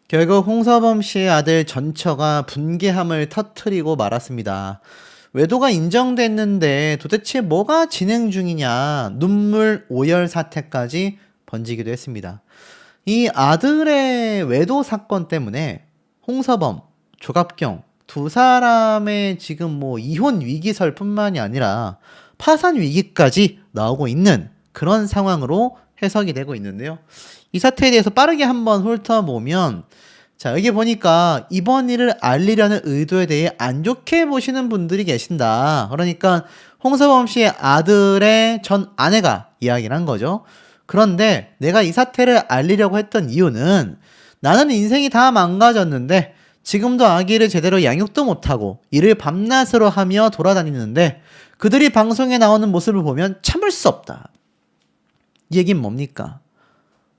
결국 홍서범 씨의 아들 전처가 분개함을 터뜨리고 말았습니다. 외도가 인정됐는데 도대체 뭐가 진행 중이냐, 눈물 오열 사태까지 번지기도 했습니다. 이 아들의 외도 사건 때문에 홍서범, 조갑경 두 사람의 지금 뭐 이혼 위기설 뿐만이 아니라 파산 위기까지 나오고 있는 그런 상황으로 해석이 되고 있는데요. 이 사태에 대해서 빠르게 한번 훑어보면, 자, 여기 보니까 이번 일을 알리려는 의도에 대해 안 좋게 보시는 분들이 계신다. 그러니까 홍서범 씨의 아들의 전 아내가 이야기를 한 거죠. 그런데 내가 이 사태를 알리려고 했던 이유는, 나는 인생이 다 망가졌는데 지금도 아기를 제대로 양육도 못하고 일을 밤낮으로 하며 돌아다니는데 그들이 방송에 나오는 모습을 보면 참을 수 없다. 이 얘기는 뭡니까?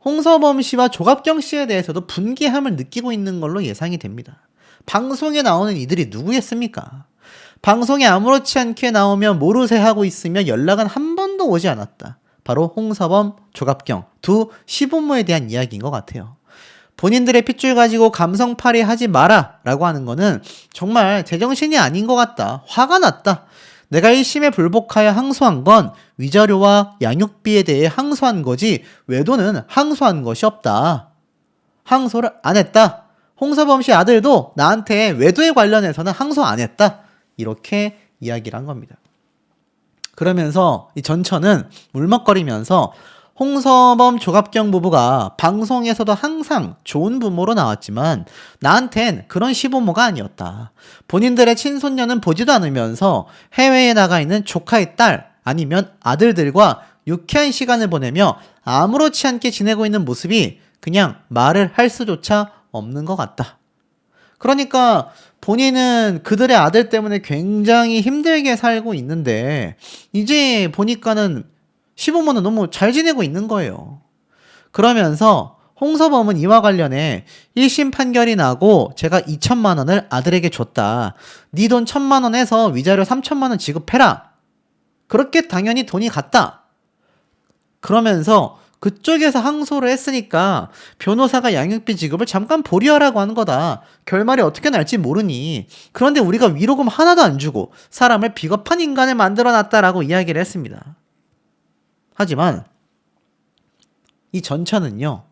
홍서범 씨와 조갑경 씨에 대해서도 분개함을 느끼고 있는 걸로 예상이 됩니다. 방송에 나오는 이들이 누구겠습니까? 방송에 아무렇지 않게 나오면 모르쇠 하고 있으며 연락은 한 번도 오지 않았다. 바로 홍서범, 조갑경 두 시부모에 대한 이야기인 것 같아요. 본인들의 핏줄 가지고 감성팔이 하지 마라 라고 하는 거는 정말 제정신이 아닌 것 같다. 화가 났다. 내가 1심에 불복하여 항소한 건 위자료와 양육비에 대해 항소한 거지 외도는 항소한 것이 없다. 항소를 안 했다. 홍서범 씨 아들도 나한테 외도에 관련해서는 항소 안 했다. 이렇게 이야기를 한 겁니다. 그러면서 이 전처는 울먹거리면서 홍서범 조갑경 부부가 방송에서도 항상 좋은 부모로 나왔지만 나한텐 그런 시부모가 아니었다. 본인들의 친손녀는 보지도 않으면서 해외에 나가 있는 조카의 딸 아니면 아들들과 유쾌한 시간을 보내며 아무렇지 않게 지내고 있는 모습이 그냥 말을 할 수조차 없는 것 같다. 그러니까 본인은 그들의 아들 때문에 굉장히 힘들게 살고 있는데 이제 보니까는 시부모는 너무 잘 지내고 있는 거예요. 그러면서 홍서범은 이와 관련해 1심 판결이 나고 제가 2천만 원을 아들에게 줬다. 네 돈 1천만 원 해서 위자료 3천만 원 지급해라. 그렇게 당연히 돈이 갔다. 그러면서 그쪽에서 항소를 했으니까 변호사가 양육비 지급을 잠깐 보류하라고 하는 거다. 결말이 어떻게 날지 모르니. 그런데 우리가 위로금 하나도 안 주고 사람을 비겁한 인간을 만들어놨다라고 이야기를 했습니다. 하지만 이 전처는요,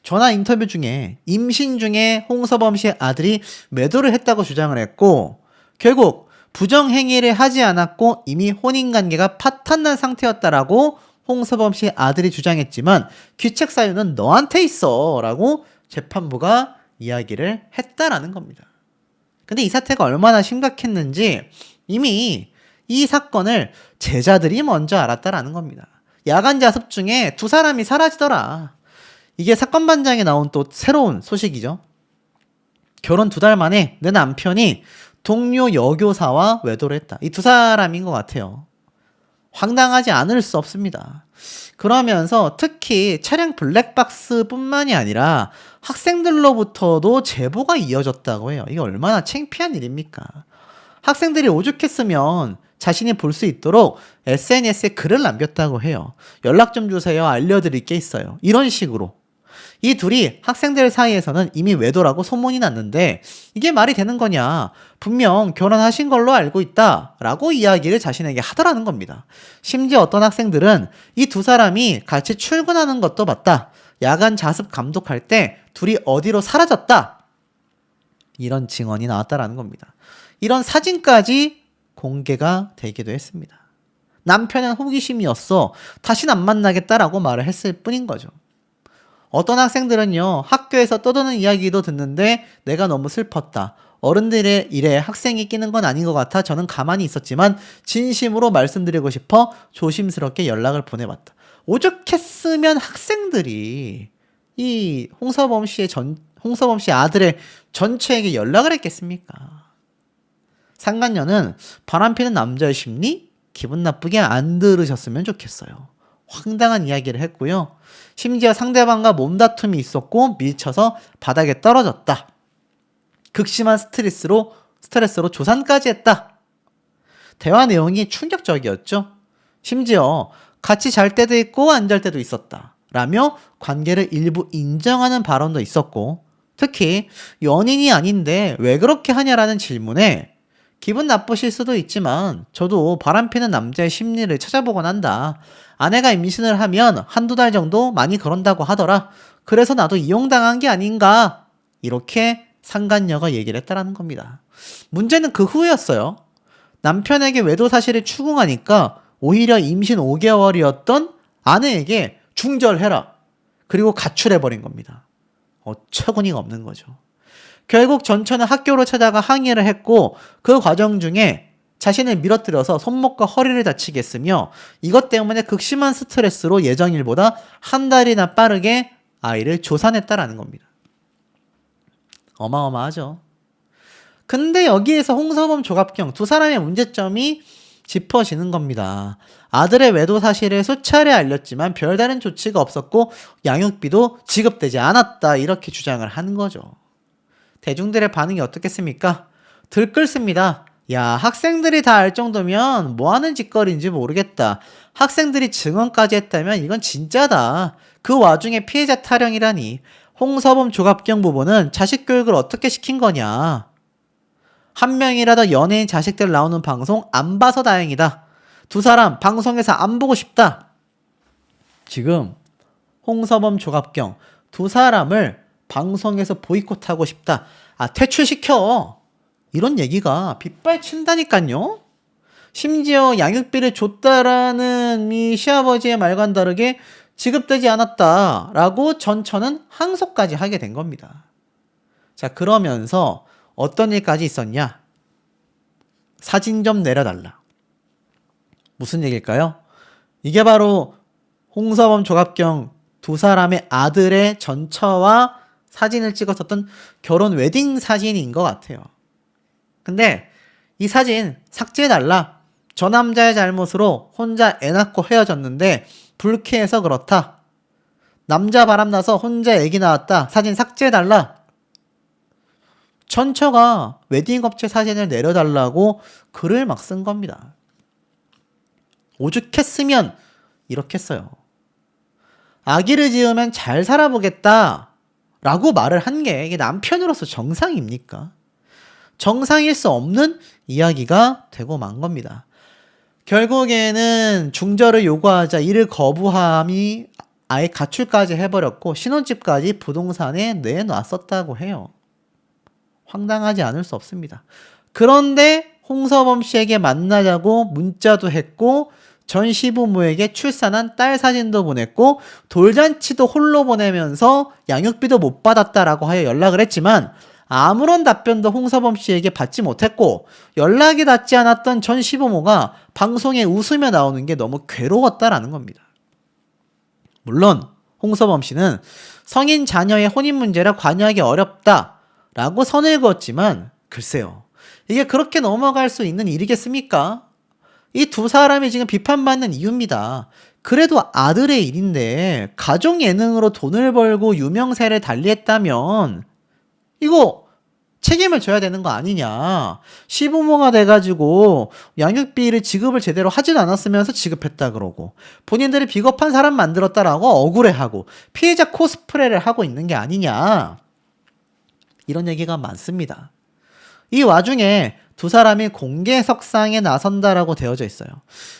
전화 인터뷰 중에 임신 중에 홍서범 씨의 아들이 외도를 했다고 주장을 했고 결국 부정행위를 하지 않았고 이미 혼인관계가 파탄난 상태였다라고 홍서범 씨의 아들이 주장했지만 귀책 사유는 너한테 있어 라고 재판부가 이야기를 했다라는 겁니다. 근데 이 사태가 얼마나 심각했는지 이미 이 사건을 제자들이 먼저 알았다라는 겁니다. 야간 자습 중에 두 사람이 사라지더라. 이게 사건 반장에 나온 또 새로운 소식이죠. 결혼 2달 만에 내 남편이 동료 여교사와 외도를 했다. 이 두 사람인 것 같아요. 황당하지 않을 수 없습니다. 그러면서 특히 차량 블랙박스 뿐만이 아니라 학생들로부터도 제보가 이어졌다고 해요. 이게 얼마나 창피한 일입니까? 학생들이 오죽했으면 자신이 볼 수 있도록 SNS에 글을 남겼다고 해요. 연락 좀 주세요. 알려드릴 게 있어요. 이런 식으로. 이 둘이 학생들 사이에서는 이미 외도라고 소문이 났는데 이게 말이 되는 거냐. 분명 결혼하신 걸로 알고 있다 라고 이야기를 자신에게 하더라는 겁니다. 심지어 어떤 학생들은 이 두 사람이 같이 출근하는 것도 봤다. 야간 자습 감독할 때 둘이 어디로 사라졌다. 이런 증언이 나왔다라는 겁니다. 이런 사진까지 공개가 되기도 했습니다. 남편은 호기심이었어. 다신 안 만나겠다라고 말을 했을 뿐인 거죠. 어떤 학생들은요, 학교에서 떠드는 이야기도 듣는데 내가 너무 슬펐다. 어른들의 일에 학생이 끼는 건 아닌 것 같아 저는 가만히 있었지만 진심으로 말씀드리고 싶어 조심스럽게 연락을 보내봤다. 오죽했으면 학생들이 이 홍서범 씨 아들의 전처에게 연락을 했겠습니까? 상간녀는 바람피는 남자의 심리? 기분 나쁘게 안 들으셨으면 좋겠어요. 황당한 이야기를 했고요. 심지어 상대방과 몸다툼이 있었고 밀쳐서 바닥에 떨어졌다. 극심한 스트레스로 조산까지 했다. 대화 내용이 충격적이었죠. 심지어 같이 잘 때도 있고 안 잘 때도 있었다 라며 관계를 일부 인정하는 발언도 있었고 특히 연인이 아닌데 왜 그렇게 하냐라는 질문에 기분 나쁘실 수도 있지만 저도 바람피는 남자의 심리를 찾아보곤 한다. 아내가 임신을 하면 한두 달 정도 많이 그런다고 하더라. 그래서 나도 이용당한 게 아닌가. 이렇게 상간녀가 얘기를 했다라는 겁니다. 문제는 그 후였어요. 남편에게 외도 사실을 추궁하니까 오히려 임신 5개월이었던 아내에게 중절해라. 그리고 가출해버린 겁니다. 어처구니가 없는 거죠. 결국 전처는 학교로 찾아가 항의를 했고 그 과정 중에 자신을 밀어뜨려서 손목과 허리를 다치게 했으며 이것 때문에 극심한 스트레스로 예정일보다 한 달이나 빠르게 아이를 조산했다라는 겁니다. 어마어마하죠. 근데 여기에서 홍서범 조갑경 두 사람의 문제점이 짚어지는 겁니다. 아들의 외도 사실을 수차례 알렸지만 별다른 조치가 없었고 양육비도 지급되지 않았다 이렇게 주장을 하는 거죠. 대중들의 반응이 어떻겠습니까? 들끓습니다. 야, 학생들이 다 알 정도면 뭐 하는 짓거리인지 모르겠다. 학생들이 증언까지 했다면 이건 진짜다. 그 와중에 피해자 타령이라니. 홍서범 조갑경 부부는 자식 교육을 어떻게 시킨 거냐. 한 명이라도 연예인 자식들 나오는 방송 안 봐서 다행이다. 두 사람 방송에서 안 보고 싶다. 지금 홍서범 조갑경 두 사람을 방송에서 보이콧하고 싶다. 퇴출시켜. 이런 얘기가 빗발친다니까요. 심지어 양육비를 줬다라는 이 시아버지의 말과는 다르게 지급되지 않았다라고 전처는 항소까지 하게 된 겁니다. 자, 그러면서 어떤 일까지 있었냐? 사진 좀 내려달라. 무슨 얘기일까요? 이게 바로 홍서범 조갑경 두 사람의 아들의 전처와 사진을 찍었었던 결혼 웨딩 사진인 것 같아요. 근데 이 사진 삭제해달라. 저 남자의 잘못으로 혼자 애 낳고 헤어졌는데 불쾌해서 그렇다. 남자 바람나서 혼자 애기 낳았다. 사진 삭제해달라. 전처가 웨딩업체 사진을 내려달라고 글을 막 쓴 겁니다. 오죽했으면 이렇게 써요. 아기를 지으면 잘 살아보겠다 라고 말을 한 게 이게 남편으로서 정상입니까? 정상일 수 없는 이야기가 되고 만 겁니다. 결국에는 중절을 요구하자 이를 거부함이 아예 가출까지 해버렸고 신혼집까지 부동산에 내놨었다고 해요. 황당하지 않을 수 없습니다. 그런데 홍서범 씨에게 만나자고 문자도 했고 전 시부모에게 출산한 딸 사진도 보냈고 돌잔치도 홀로 보내면서 양육비도 못 받았다라고 하여 연락을 했지만 아무런 답변도 홍서범 씨에게 받지 못했고 연락이 닿지 않았던 전 시부모가 방송에 웃으며 나오는 게 너무 괴로웠다라는 겁니다. 물론 홍서범 씨는 성인 자녀의 혼인 문제라 관여하기 어렵다라고 선을 그었지만 글쎄요. 이게 그렇게 넘어갈 수 있는 일이겠습니까? 이 두 사람이 지금 비판받는 이유입니다. 그래도 아들의 일인데 가족 예능으로 돈을 벌고 유명세를 달리했다면 이거 책임을 져야 되는 거 아니냐. 시부모가 돼가지고 양육비를 지급을 제대로 하진 않았으면서 지급했다 그러고 본인들이 비겁한 사람 만들었다라고 억울해하고 피해자 코스프레를 하고 있는 게 아니냐. 이런 얘기가 많습니다. 이 와중에 두 사람이 공개석상에 나선다라고 되어져 있어요.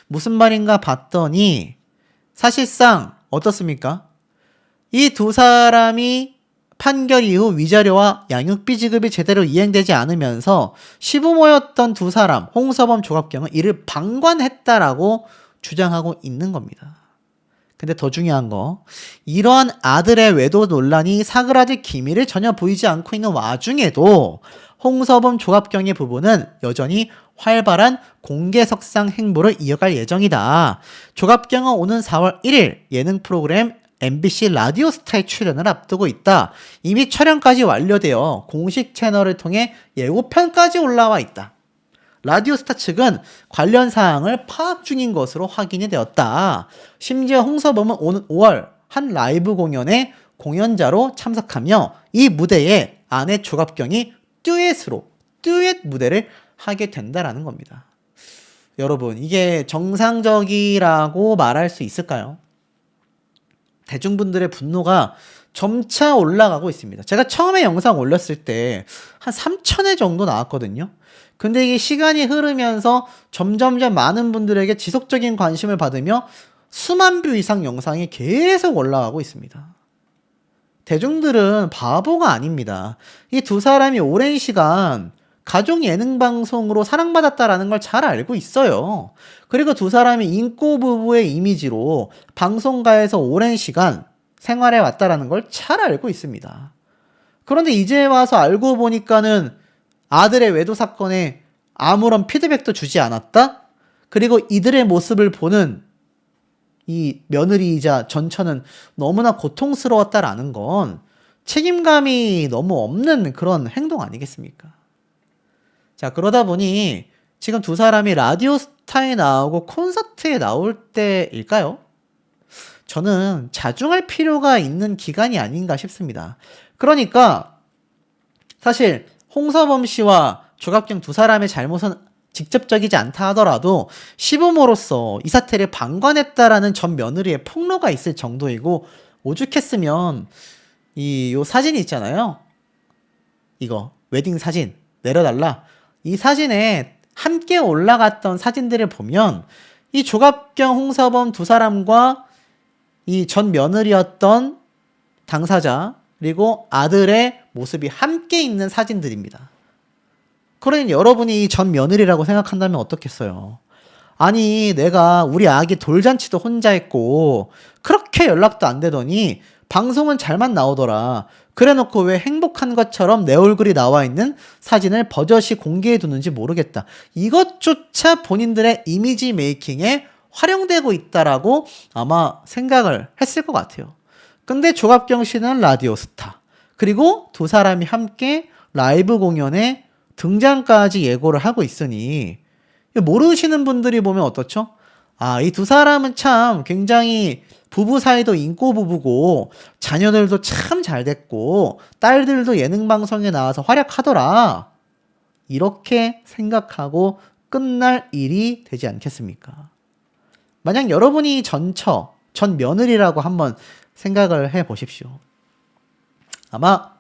무슨 말인가 봤더니 사실상 어떻습니까? 이 두 사람이 판결 이후 위자료와 양육비 지급이 제대로 이행되지 않으면서 시부모였던 두 사람, 홍서범 조갑경은 이를 방관했다라고 주장하고 있는 겁니다. 근데 더 중요한 거, 이러한 아들의 외도 논란이 사그라질 기미를 전혀 보이지 않고 있는 와중에도 홍서범 조갑경의 부부는 여전히 활발한 공개석상 행보를 이어갈 예정이다. 조갑경은 오는 4월 1일 예능 프로그램 MBC 라디오스타에 출연을 앞두고 있다. 이미 촬영까지 완료되어 공식 채널을 통해 예고편까지 올라와 있다. 라디오스타 측은 관련 사항을 파악 중인 것으로 확인이 되었다. 심지어 홍서범은 오는 5월 한 라이브 공연에 공연자로 참석하며 이 무대에 아내 조갑경이 듀엣 무대를 하게 된다라는 겁니다. 여러분, 이게 정상적이라고 말할 수 있을까요? 대중분들의 분노가 점차 올라가고 있습니다. 제가 처음에 영상 올렸을 때 한 3,000회 정도 나왔거든요. 근데 이게 시간이 흐르면서 점점점 많은 분들에게 지속적인 관심을 받으며 수만 뷰 이상 영상이 계속 올라가고 있습니다. 대중들은 바보가 아닙니다. 이 두 사람이 오랜 시간 가족 예능 방송으로 사랑받았다라는 걸 잘 알고 있어요. 그리고 두 사람이 인꼬 부부의 이미지로 방송가에서 오랜 시간 생활해 왔다라는 걸 잘 알고 있습니다. 그런데 이제 와서 알고 보니까는 아들의 외도 사건에 아무런 피드백도 주지 않았다? 그리고 이들의 모습을 보는 이 며느리이자 전처는 너무나 고통스러웠다라는 건 책임감이 너무 없는 그런 행동 아니겠습니까? 자, 그러다 보니 지금 두 사람이 라디오스타에 나오고 콘서트에 나올 때일까요? 저는 자중할 필요가 있는 기간이 아닌가 싶습니다. 그러니까 사실 홍서범 씨와 조갑경 두 사람의 잘못은 직접적이지 않다 하더라도 시부모로서 이 사태를 방관했다라는 전 며느리의 폭로가 있을 정도이고, 오죽했으면 요 사진이 있잖아요. 이거 웨딩 사진 내려달라. 이 사진에 함께 올라갔던 사진들을 보면 이 조갑경, 홍서범 두 사람과 이 전 며느리였던 당사자 그리고 아들의 모습이 함께 있는 사진들입니다. 그러니 여러분이 이 전 며느리라고 생각한다면 어떻겠어요? 아니, 내가 우리 아기 돌잔치도 혼자 했고 그렇게 연락도 안 되더니 방송은 잘만 나오더라. 그래놓고 왜 행복한 것처럼 내 얼굴이 나와 있는 사진을 버젓이 공개해 두는지 모르겠다. 이것조차 본인들의 이미지 메이킹에 활용되고 있다라고 아마 생각을 했을 것 같아요. 근데 조갑경 씨는 라디오 스타, 그리고 두 사람이 함께 라이브 공연에 등장까지 예고를 하고 있으니 모르시는 분들이 보면 어떻죠? 아, 이 두 사람은 참 굉장히 부부 사이도 인꼬 부부고 자녀들도 참 잘 됐고 딸들도 예능 방송에 나와서 활약하더라. 이렇게 생각하고 끝날 일이 되지 않겠습니까? 만약 여러분이 전 며느리라고 한번 생각을 해 보십시오. 아마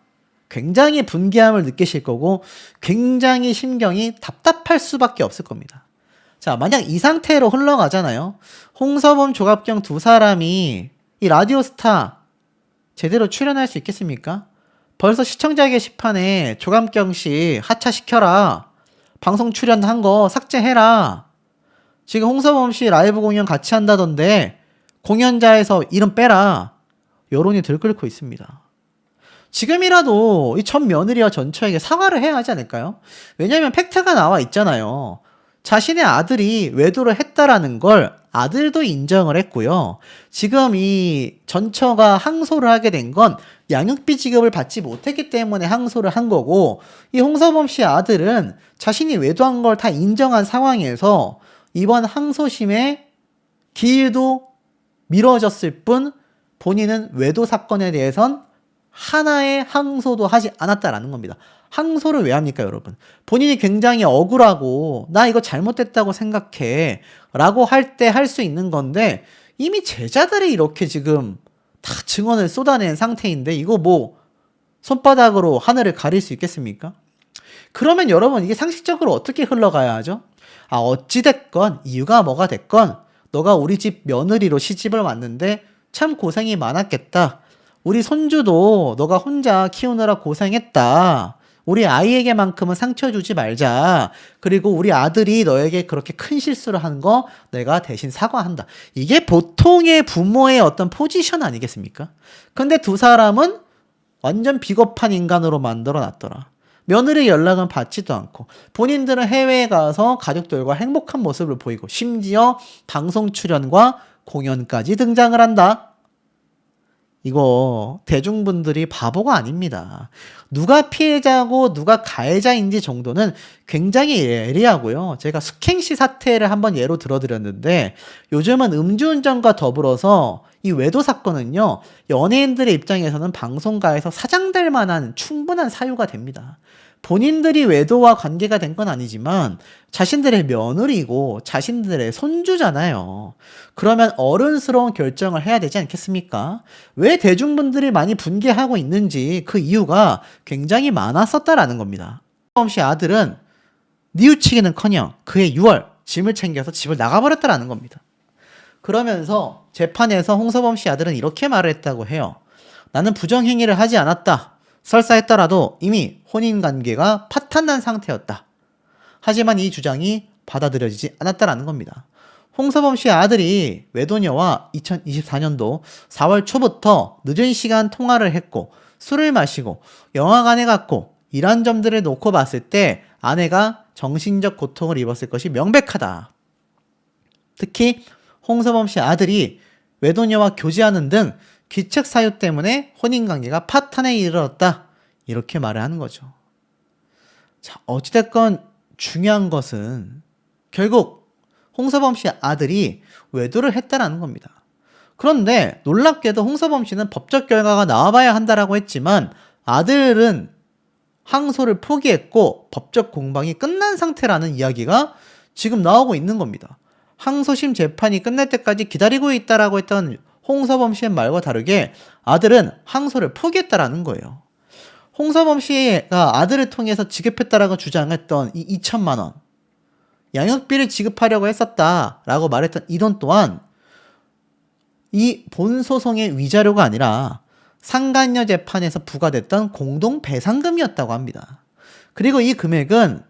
굉장히 분개함을 느끼실 거고 굉장히 심경이 답답할 수밖에 없을 겁니다. 자, 만약 이 상태로 흘러가잖아요. 홍서범, 조갑경 두 사람이 이 라디오스타 제대로 출연할 수 있겠습니까? 벌써 시청자 게시판에 조갑경 씨 하차시켜라. 방송 출연한 거 삭제해라. 지금 홍서범 씨 라이브 공연 같이 한다던데 공연자에서 이름 빼라. 여론이 들끓고 있습니다. 지금이라도 이 전 며느리와 전처에게 사과를 해야 하지 않을까요? 왜냐하면 팩트가 나와 있잖아요. 자신의 아들이 외도를 했다라는 걸 아들도 인정을 했고요. 지금 이 전처가 항소를 하게 된 건 양육비 지급을 받지 못했기 때문에 항소를 한 거고, 이 홍서범 씨 아들은 자신이 외도한 걸 다 인정한 상황에서 이번 항소심의 기일도 미뤄졌을 뿐 본인은 외도 사건에 대해선 하나의 항소도 하지 않았다라는 겁니다. 항소를 왜 합니까, 여러분? 본인이 굉장히 억울하고 나 이거 잘못됐다고 생각해 라고 할 때 할 수 있는 건데, 이미 제자들이 이렇게 지금 다 증언을 쏟아낸 상태인데 이거 뭐 손바닥으로 하늘을 가릴 수 있겠습니까? 그러면 여러분, 이게 상식적으로 어떻게 흘러가야 하죠? 아, 어찌됐건 이유가 뭐가 됐건 너가 우리 집 며느리로 시집을 왔는데 참 고생이 많았겠다. 우리 손주도 너가 혼자 키우느라 고생했다. 우리 아이에게만큼은 상처 주지 말자. 그리고 우리 아들이 너에게 그렇게 큰 실수를 한 거 내가 대신 사과한다. 이게 보통의 부모의 어떤 포지션 아니겠습니까? 근데 두 사람은 완전 비겁한 인간으로 만들어 놨더라. 며느리 연락은 받지도 않고 본인들은 해외에 가서 가족들과 행복한 모습을 보이고 심지어 방송 출연과 공연까지 등장을 한다. 이거 대중분들이 바보가 아닙니다. 누가 피해자고 누가 가해자인지 정도는 굉장히 예리하고요. 제가 숙행시 사태를 한번 예로 들어드렸는데, 요즘은 음주운전과 더불어서 이 외도 사건은요, 연예인들의 입장에서는 방송가에서 사장될 만한 충분한 사유가 됩니다. 본인들이 외도와 관계가 된 건 아니지만 자신들의 며느리고 자신들의 손주잖아요. 그러면 어른스러운 결정을 해야 되지 않겠습니까? 왜 대중분들이 많이 분개하고 있는지 그 이유가 굉장히 많았었다라는 겁니다. 홍서범 씨 아들은 뉘우치기는커녕 그해 6월 짐을 챙겨서 집을 나가버렸다라는 겁니다. 그러면서 재판에서 홍서범 씨 아들은 이렇게 말을 했다고 해요. 나는 부정행위를 하지 않았다. 설사했더라도 이미 혼인관계가 파탄난 상태였다. 하지만 이 주장이 받아들여지지 않았다라는 겁니다. 홍서범 씨의 아들이 외도녀와 2024년도 4월 초부터 늦은 시간 통화를 했고 술을 마시고 영화관에 갔고 이런 점들을 놓고 봤을 때 아내가 정신적 고통을 입었을 것이 명백하다. 특히 홍서범 씨 아들이 외도녀와 교제하는 등 귀책 사유 때문에 혼인관계가 파탄에 이르렀다. 이렇게 말을 하는 거죠. 자, 어찌됐건 중요한 것은 결국 홍서범 씨 아들이 외도를 했다라는 겁니다. 그런데 놀랍게도 홍서범 씨는 법적 결과가 나와봐야 한다라고 했지만 아들은 항소를 포기했고 법적 공방이 끝난 상태라는 이야기가 지금 나오고 있는 겁니다. 항소심 재판이 끝날 때까지 기다리고 있다라고 했던 홍서범 씨의 말과 다르게 아들은 항소를 포기했다라는 거예요. 홍서범 씨가 아들을 통해서 지급했다라고 주장했던 이 2천만 원, 양육비를 지급하려고 했었다라고 말했던 이 돈 또한 이 본소송의 위자료가 아니라 상간녀 재판에서 부과됐던 공동배상금이었다고 합니다. 그리고 이 금액은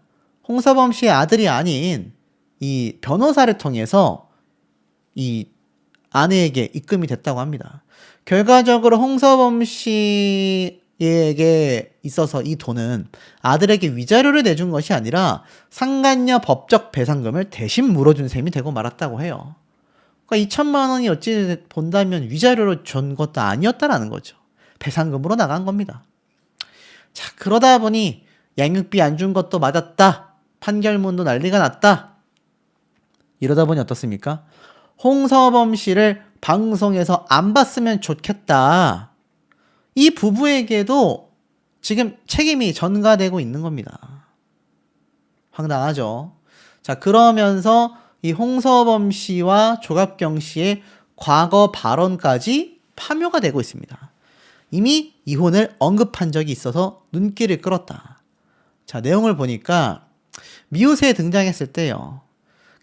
홍서범 씨의 아들이 아닌 이 변호사를 통해서 이 아내에게 입금이 됐다고 합니다. 결과적으로 홍서범 씨에게 있어서 이 돈은 아들에게 위자료를 내준 것이 아니라 상간녀 법적 배상금을 대신 물어준 셈이 되고 말았다고 해요. 그러니까 2천만 원이 어찌 본다면 위자료로 준 것도 아니었다라는 거죠. 배상금으로 나간 겁니다. 자, 그러다 보니 양육비 안 준 것도 맞았다. 판결문도 난리가 났다. 이러다 보니 어떻습니까? 홍서범 씨를 방송에서 안 봤으면 좋겠다. 이 부부에게도 지금 책임이 전가되고 있는 겁니다. 황당하죠? 자, 그러면서 이 홍서범 씨와 조갑경 씨의 과거 발언까지 파묘가 되고 있습니다. 이미 이혼을 언급한 적이 있어서 눈길을 끌었다. 자, 내용을 보니까 미우새에 등장했을 때요.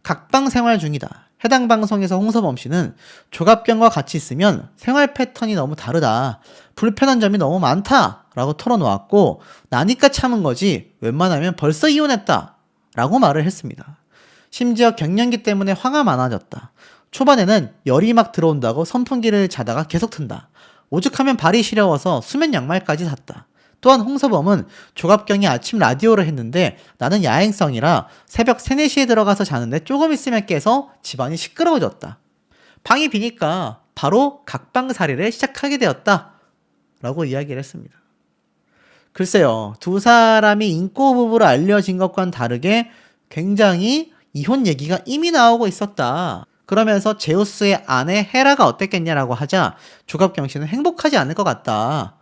각방 생활 중이다. 해당 방송에서 홍서범 씨는 조갑경과 같이 있으면 생활 패턴이 너무 다르다. 불편한 점이 너무 많다. 라고 털어놓았고 나니까 참은 거지 웬만하면 벌써 이혼했다. 라고 말을 했습니다. 심지어 갱년기 때문에 화가 많아졌다. 초반에는 열이 막 들어온다고 선풍기를 자다가 계속 튼다. 오죽하면 발이 시려워서 수면 양말까지 샀다. 또한 홍서범은 조갑경이 아침 라디오를 했는데 나는 야행성이라 새벽 3, 4시에 들어가서 자는데 조금 있으면 깨서 집안이 시끄러워졌다. 방이 비니까 바로 각방살이를 시작하게 되었다. 라고 이야기를 했습니다. 글쎄요. 두 사람이 인꼬 부부로 알려진 것과는 다르게 굉장히 이혼 얘기가 이미 나오고 있었다. 그러면서 제우스의 아내 헤라가 어땠겠냐라고 하자 조갑경 씨는 행복하지 않을 것 같다.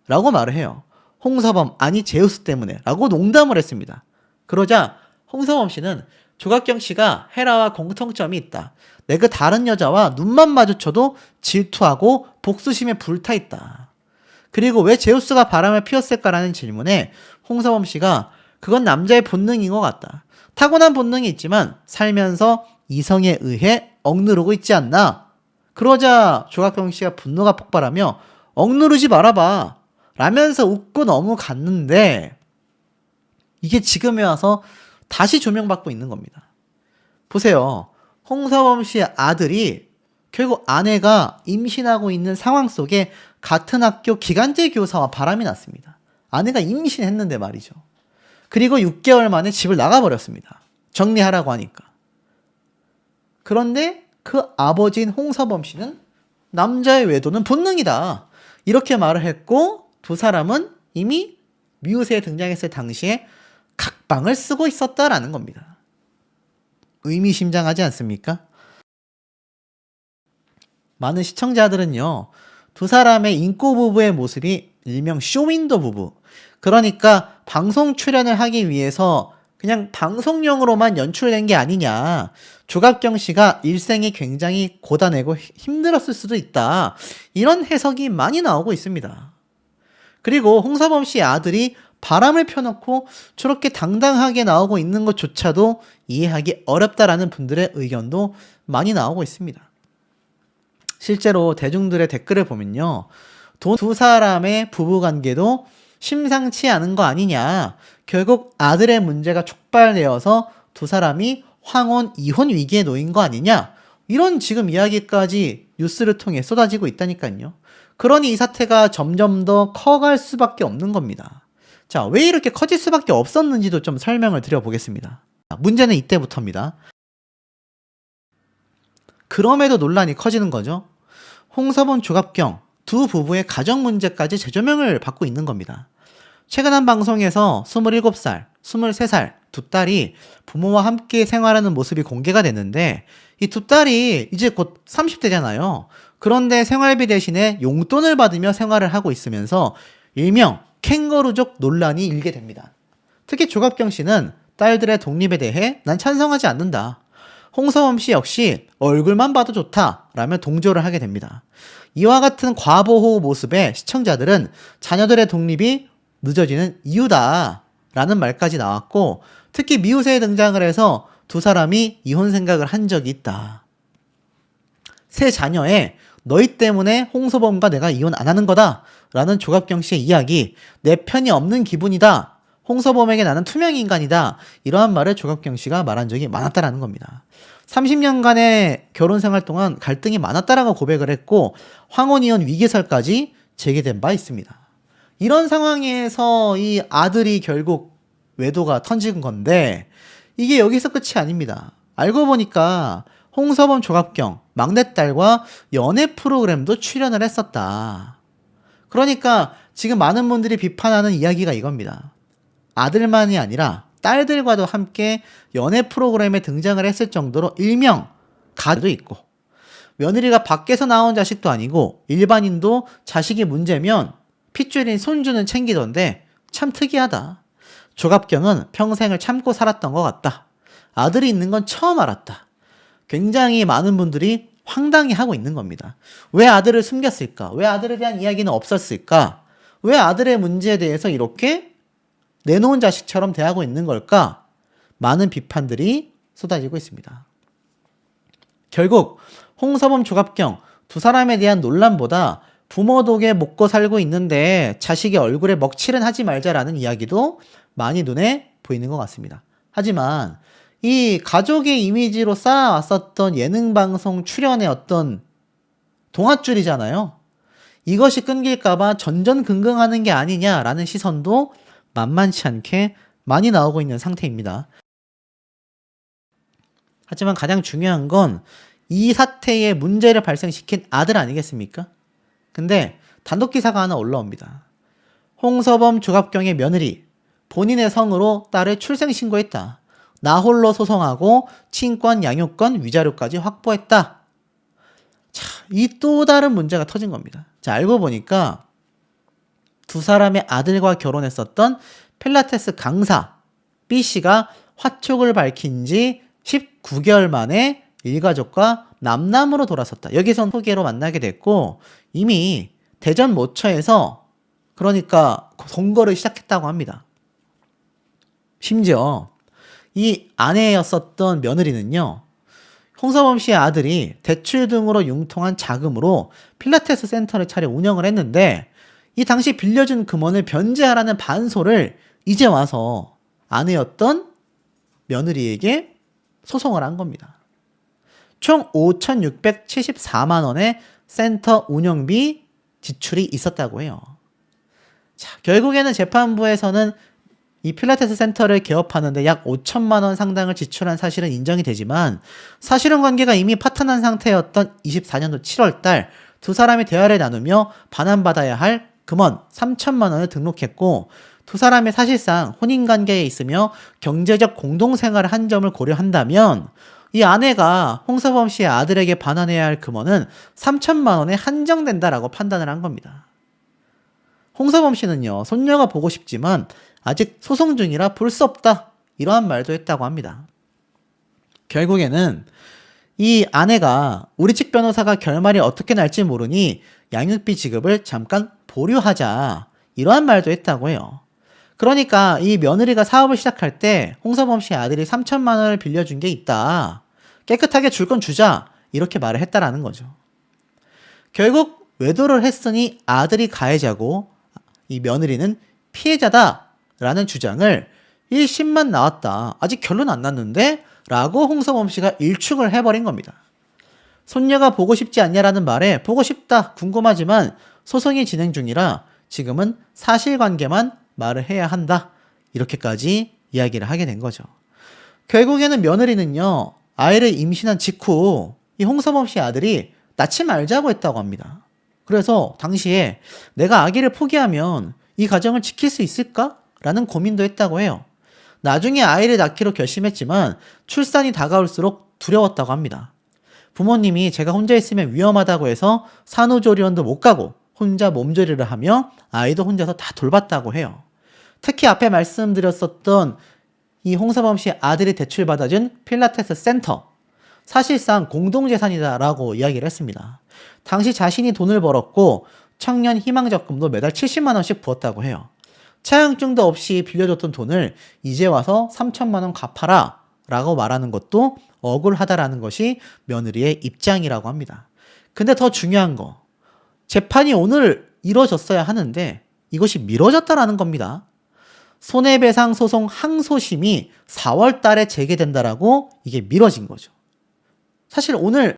라고 말을 해요. 홍서범 아니 제우스 때문에 라고 농담을 했습니다. 그러자 홍서범 씨는 조갑경 씨가 헤라와 공통점이 있다. 내가 다른 여자와 눈만 마주쳐도 질투하고 복수심에 불타있다. 그리고 왜 제우스가 바람을 피웠을까라는 질문에 홍서범 씨가 그건 남자의 본능인 것 같다. 타고난 본능이 있지만 살면서 이성에 의해 억누르고 있지 않나? 그러자 조갑경 씨가 분노가 폭발하며 억누르지 말아봐. 라면서 웃고 넘어갔는데 이게 지금에 와서 다시 조명받고 있는 겁니다. 보세요. 홍서범 씨의 아들이 결국 아내가 임신하고 있는 상황 속에 같은 학교 기간제 교사와 바람이 났습니다. 아내가 임신했는데 말이죠. 그리고 6개월 만에 집을 나가버렸습니다. 정리하라고 하니까. 그런데 그 아버지인 홍서범 씨는 남자의 외도는 본능이다. 이렇게 말을 했고 두 사람은 이미 미우새에 등장했을 당시에 각방을 쓰고 있었다라는 겁니다. 의미심장하지 않습니까? 많은 시청자들은요. 두 사람의 인꼬 부부의 모습이 일명 쇼윈도 부부. 그러니까 방송 출연을 하기 위해서 그냥 방송용으로만 연출된 게 아니냐. 조갑경 씨가 일생이 굉장히 고단하고 힘들었을 수도 있다. 이런 해석이 많이 나오고 있습니다. 그리고 홍서범 씨의 아들이 바람을 펴놓고 저렇게 당당하게 나오고 있는 것조차도 이해하기 어렵다라는 분들의 의견도 많이 나오고 있습니다. 실제로 대중들의 댓글을 보면요. 두 사람의 부부관계도 심상치 않은 거 아니냐. 결국 아들의 문제가 촉발되어서 두 사람이 황혼, 이혼 위기에 놓인 거 아니냐. 이런 지금 이야기까지 뉴스를 통해 쏟아지고 있다니까요. 그러니 이 사태가 점점 더 커갈 수밖에 없는 겁니다. 자, 왜 이렇게 커질 수밖에 없었는지도 좀 설명을 드려보겠습니다. 문제는 이때부터입니다. 그럼에도 논란이 커지는 거죠. 홍서범, 조갑경 두 부부의 가정 문제까지 재조명을 받고 있는 겁니다. 최근 한 방송에서 27살, 23살 두 딸이 부모와 함께 생활하는 모습이 공개가 됐는데 이 두 딸이 이제 곧 30대잖아요. 그런데 생활비 대신에 용돈을 받으며 생활을 하고 있으면서 일명 캥거루족 논란이 일게 됩니다. 특히 조갑경 씨는 딸들의 독립에 대해 난 찬성하지 않는다. 홍서범 씨 역시 얼굴만 봐도 좋다 라며 동조를 하게 됩니다. 이와 같은 과보호 모습에 시청자들은 자녀들의 독립이 늦어지는 이유다 라는 말까지 나왔고 특히 미우새에 등장을 해서 두 사람이 이혼 생각을 한 적이 있다. 새 자녀에 너희 때문에 홍서범과 내가 이혼 안 하는 거다 라는 조갑경 씨의 이야기, 내 편이 없는 기분이다. 홍서범에게 나는 투명 인간이다. 이러한 말을 조갑경 씨가 말한 적이 많았다라는 겁니다. 30년간의 결혼 생활 동안 갈등이 많았다라고 고백을 했고 황혼이혼 위기설까지 제기된 바 있습니다. 이런 상황에서 이 아들이 결국 외도가 터진 건데 이게 여기서 끝이 아닙니다. 알고 보니까 홍서범, 조갑경 막내딸과 연애 프로그램도 출연을 했었다. 그러니까 지금 많은 분들이 비판하는 이야기가 이겁니다. 아들만이 아니라 딸들과도 함께 연애 프로그램에 등장을 했을 정도로 일명 가도 있고 며느리가 밖에서 나온 자식도 아니고 일반인도 자식이 문제면 핏줄인 손주는 챙기던데 참 특이하다. 조갑경은 평생을 참고 살았던 것 같다. 아들이 있는 건 처음 알았다. 굉장히 많은 분들이 황당해하고 있는 겁니다. 왜 아들을 숨겼을까? 왜 아들에 대한 이야기는 없었을까? 왜 아들의 문제에 대해서 이렇게 내놓은 자식처럼 대하고 있는 걸까? 많은 비판들이 쏟아지고 있습니다. 결국 홍서범, 조갑경 두 사람에 대한 논란보다 부모 덕에 먹고 살고 있는데 자식의 얼굴에 먹칠은 하지 말자라는 이야기도 많이 눈에 보이는 것 같습니다. 하지만 이 가족의 이미지로 쌓아왔었던 예능방송 출연의 어떤 동아줄이잖아요. 이것이 끊길까봐 전전긍긍하는 게 아니냐라는 시선도 만만치 않게 많이 나오고 있는 상태입니다. 하지만 가장 중요한 건 이 사태에 문제를 발생시킨 아들 아니겠습니까? 근데 단독 기사가 하나 올라옵니다. 홍서범, 조갑경의 며느리 본인의 성으로 딸을 출생신고했다. 나 홀로 소송하고 친권, 양육권, 위자료까지 확보했다. 자, 이 또 다른 문제가 터진 겁니다. 자, 알고 보니까 두 사람의 아들과 결혼했었던 필라테스 강사 B씨가 화촉을 밝힌 지 19개월 만에 일가족과 남남으로 돌아섰다. 여기선 소개로 만나게 됐고 이미 대전 모처에서 그러니까 동거를 시작했다고 합니다. 심지어 이 아내였었던 며느리는요. 홍서범 씨의 아들이 대출 등으로 융통한 자금으로 필라테스 센터를 차려 운영을 했는데 이 당시 빌려준 금원을 변제하라는 반소를 이제 와서 아내였던 며느리에게 소송을 한 겁니다. 총 5,674만 원의 센터 운영비 지출이 있었다고 해요. 자, 결국에는 재판부에서는 이 필라테스 센터를 개업하는데 약 5천만 원 상당을 지출한 사실은 인정이 되지만 사실혼 관계가 이미 파탄난 상태였던 24년도 7월 달 두 사람이 대화를 나누며 반환받아야 할 금원 3천만 원을 등록했고 두 사람이 사실상 혼인관계에 있으며 경제적 공동생활을 한 점을 고려한다면 이 아내가 홍서범 씨의 아들에게 반환해야 할 금원은 3천만 원에 한정된다라고 판단을 한 겁니다. 홍서범 씨는요, 손녀가 보고 싶지만 아직 소송 중이라 볼 수 없다. 이러한 말도 했다고 합니다. 결국에는 이 아내가 우리 측 변호사가 결말이 어떻게 날지 모르니 양육비 지급을 잠깐 보류하자. 이러한 말도 했다고 해요. 그러니까 이 며느리가 사업을 시작할 때 홍서범 씨 아들이 3천만 원을 빌려준 게 있다. 깨끗하게 줄 건 주자. 이렇게 말을 했다라는 거죠. 결국 외도를 했으니 아들이 가해자고 이 며느리는 피해자다라는 주장을 1심만 나왔다. 아직 결론 안 났는데? 라고 홍서범 씨가 일축을 해버린 겁니다. 손녀가 보고 싶지 않냐라는 말에 보고 싶다, 궁금하지만 소송이 진행 중이라 지금은 사실관계만 말을 해야 한다. 이렇게까지 이야기를 하게 된 거죠. 결국에는 며느리는요, 아이를 임신한 직후 이 홍서범 씨 아들이 낳지 말자고 했다고 합니다. 그래서 당시에 내가 아기를 포기하면 이 가정을 지킬 수 있을까? 라는 고민도 했다고 해요. 나중에 아이를 낳기로 결심했지만 출산이 다가올수록 두려웠다고 합니다. 부모님이 제가 혼자 있으면 위험하다고 해서 산후조리원도 못 가고 혼자 몸조리를 하며 아이도 혼자서 다 돌봤다고 해요. 특히 앞에 말씀드렸었던 이 홍서범 씨 아들이 대출받아준 필라테스 센터, 사실상 공동재산이다라고 이야기를 했습니다. 당시 자신이 돈을 벌었고 청년 희망적금도 매달 70만 원씩 부었다고 해요. 차용증도 없이 빌려줬던 돈을 이제 와서 3천만 원 갚아라 라고 말하는 것도 억울하다라는 것이 며느리의 입장이라고 합니다. 근데 더 중요한 거, 재판이 오늘 이뤄졌어야 하는데 이것이 미뤄졌다라는 겁니다. 손해배상 소송 항소심이 4월 달에 재개된다라고 이게 미뤄진 거죠. 사실 오늘